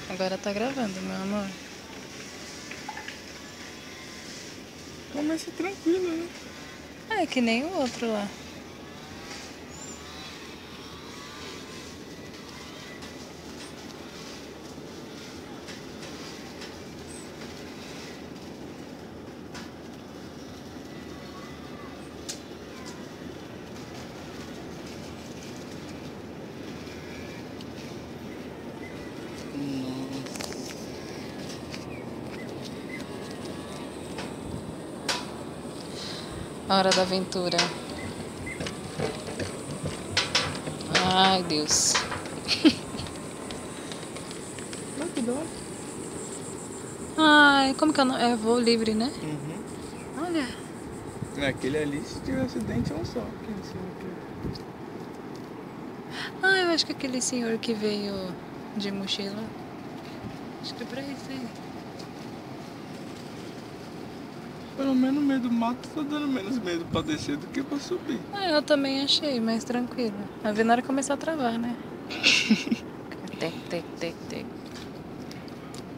Agora tá gravando, meu amor. Começa tranquilo, né? Ah, é que nem o outro lá. A hora da aventura. Ai, Deus. Mas que dó. Ai, como que eu não... É voo livre, né? Uhum. Olha. Naquele ali, se tiver acidente, é um só. Quem sabe aqui? Ah, eu acho que aquele senhor que veio de mochila. Acho que é pra isso aí. Pelo menos no meio do mato tá dando menos medo pra descer do que pra subir. Ah, eu também achei, mais tranquilo. A ver na hora começar a travar, né? Tec, tec, tec, tec.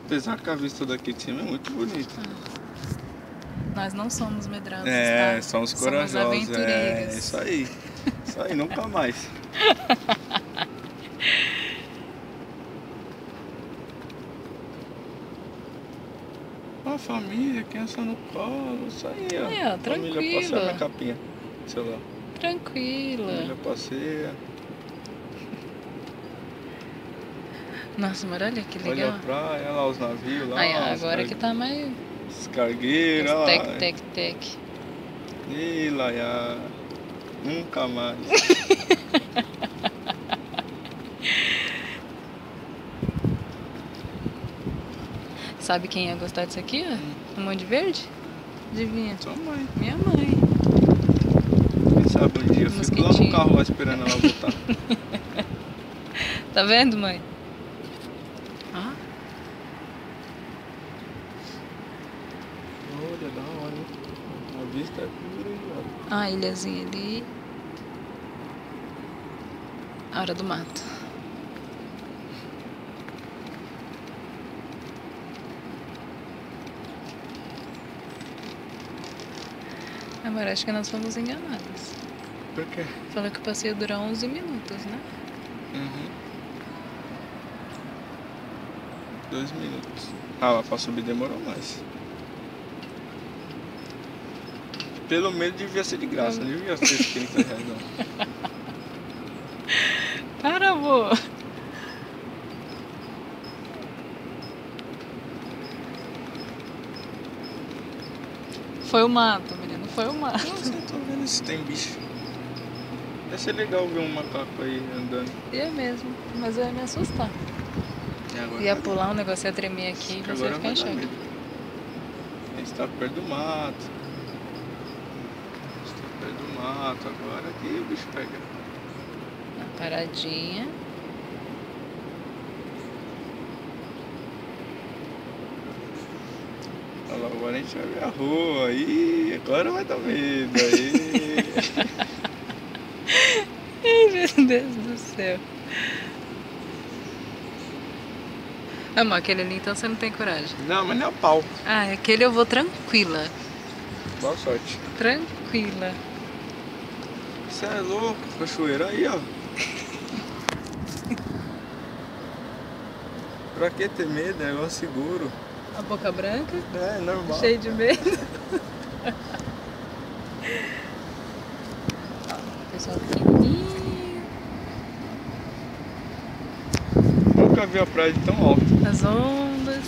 Apesar que a vista daqui de cima é muito bonita. Nós não somos medrosos, É, tá? somos Somos corajosos. aventureiros. É, isso aí. Isso aí, nunca mais. Uma família, criança no colo, isso aí, ó. Aí, ó, Família passeia, tranquilo. minha capinha. Sei lá. Tranquila. Família passeia. Nossa, mas olha que Olha legal. a praia, olha lá os navios lá. Aí, agora que tá mais... Os cargueiros, olha Tec, lá. tec, tec. Ih, Laia. Nunca mais. Sabe quem ia gostar disso aqui, ó? Um monte de verde? Adivinha? Sua mãe. Minha mãe. Quem sabe um dia eu fico lá no Mosquitinho. carro lá esperando ela voltar. Tá vendo, mãe? Ah, Olha, da hora, hein? A vista é pura aí, ó. a ilhazinha ali. A hora do mato. Amor, acho que nós fomos enganados. Por quê? Falou que o passeio ia durar 11 minutos, né? Uhum. 2 minutos. Ah, lá pra subir demorou mais. Pelo menos devia ser de graça, não devia ser R$30 não. Para, amor! Foi o mato, menino, foi o mato. Nossa, eu tô vendo se tem bicho. Deve ser legal ver um macaco aí andando. Ia mesmo, mas eu ia me assustar. E agora Ia vai pular um negócio, ia tremer aqui e dar- você ia agora ficar em vai dar choque. medo. A gente tá perto do mato. A gente tá perto do mato. Agora aqui o bicho pega. Uma paradinha. Olha lá, agora a gente vai ver a rua. Aí, agora vai dar medo. Aí. Ai, meu Deus do céu. Amor, aquele ali então você não tem coragem. Não, mas não é o pau. Ah, aquele eu vou tranquila. Boa sorte. Tranquila. Você é louco, cachoeira aí, ó. Pra que ter medo? É seguro. A boca branca, É, normal. cheio de medo. Pessoal pequenininho. Nunca vi a praia de tão alta. As ondas.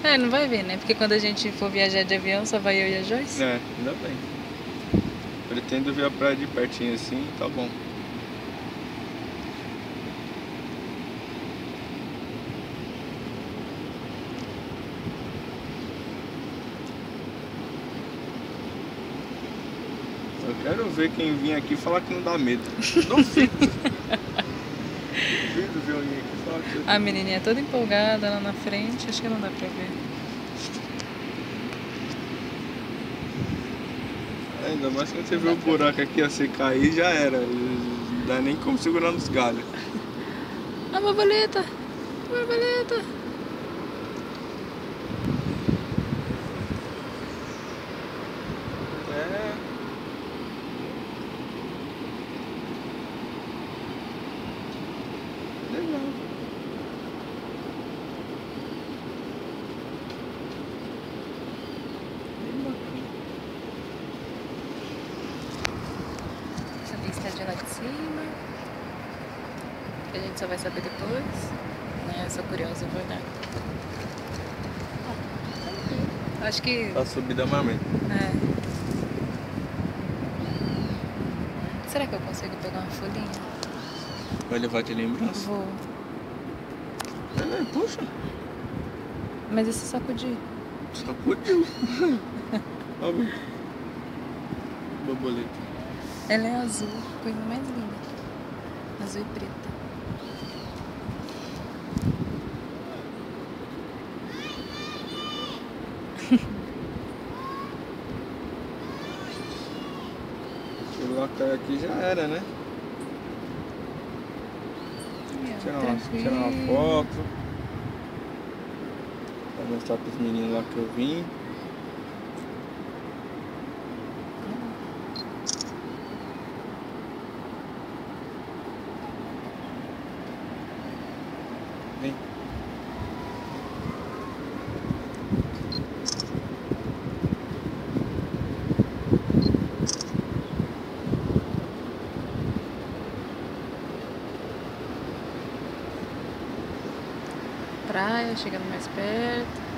É, não vai ver, né? Porque quando a gente for viajar de avião, só vai eu e a Joyce. É, ainda bem. Pretendo ver a praia de pertinho assim, tá bom. Eu quero ver quem vir aqui falar que não dá medo. Duvido. Duvido ver alguém aqui falar que A menininha toda empolgada lá na frente, acho que não dá pra ver. Ainda mais quando você vê o buraco aqui, ó, você cair já era. Não dá nem como segurar nos galhos. A borboleta! borboleta. É. Legal. Bem bacana. Essa vista lá de cima. A gente só vai saber depois. Né? Eu sou curiosa, vou olhar. Acho que... A subida mamãe. É. Será que eu consigo pegar uma folhinha? Vai levar de lembrança? Vou. É, puxa. Mas e se sacudir? Sacudiu. Olha. Borboleta. Ela é azul, coisa mais linda. Azul e preta. Se o cair aqui já era, né? Tirar uma foto. Pra mostrar pros meninos lá que eu vim. Vem. Praia, chegando mais perto.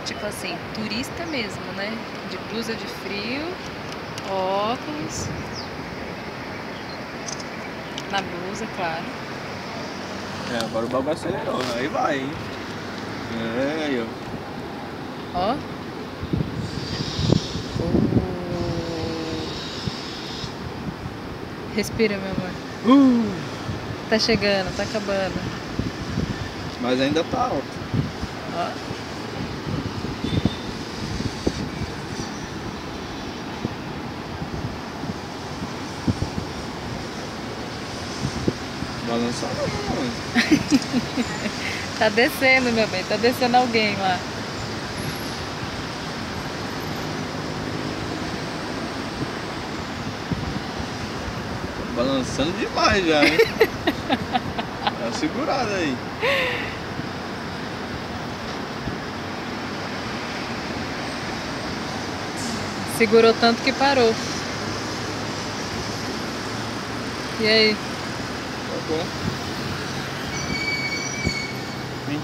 Tipo assim, turista mesmo, né? De blusa de frio, óculos. Na blusa, claro. É, agora o bagulho acelerou. Aí vai, hein? É, aí, ó. Ó. Respira, meu amor. Tá chegando, tá acabando. Mas ainda tá alto. Ó. Balançar não. Tá descendo, meu bem. Tá descendo alguém lá. Balançando demais já, hein? Dá uma segurada aí. Segurou tanto que parou. E aí? Tá bom. Vem.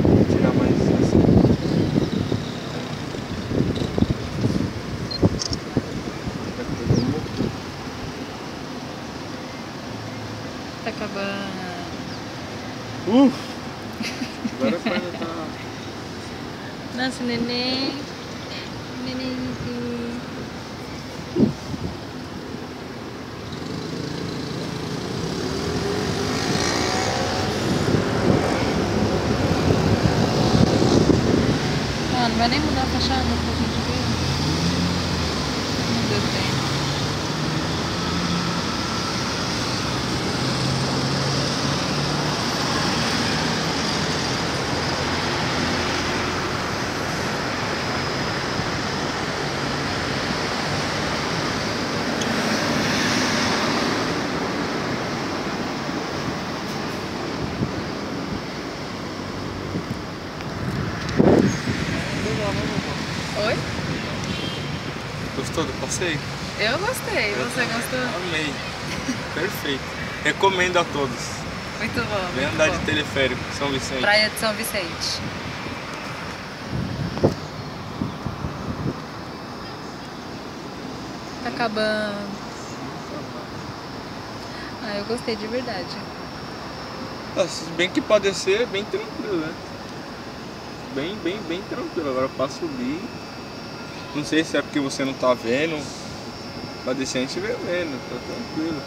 Vou tirar mais assim. Tá acabando. Agora a perna tá... Nossa, neném. Nenenzinho. Ah, não vai nem mudar a fachada pra gente ver. Não deu tempo. Oi? Gostou do passeio? Eu gostei. Você gostou? Amei. Perfeito. Recomendo a todos. Muito bom. Vem muito andar bom. de teleférico, São Vicente. Praia de São Vicente. Tá acabando. Ah, eu gostei de verdade. Se bem que pode ser bem tranquilo, né? Bem tranquilo. Agora pra subir... Não sei se é porque você não tá vendo. Pra descer a gente vê vendo, tá tranquilo.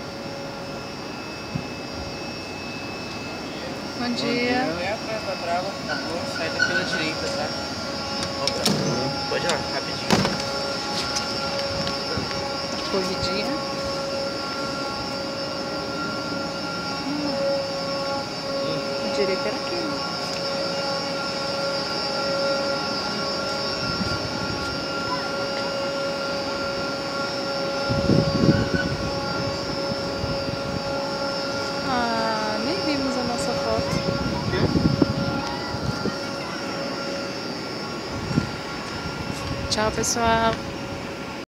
Bom dia. É atrás da trava, vou sair pela direita, tá? Pode ir lá, rapidinho. Corridinha. Direita era aqui, né? Ah, nem vimos a nossa foto. Tchau, pessoal.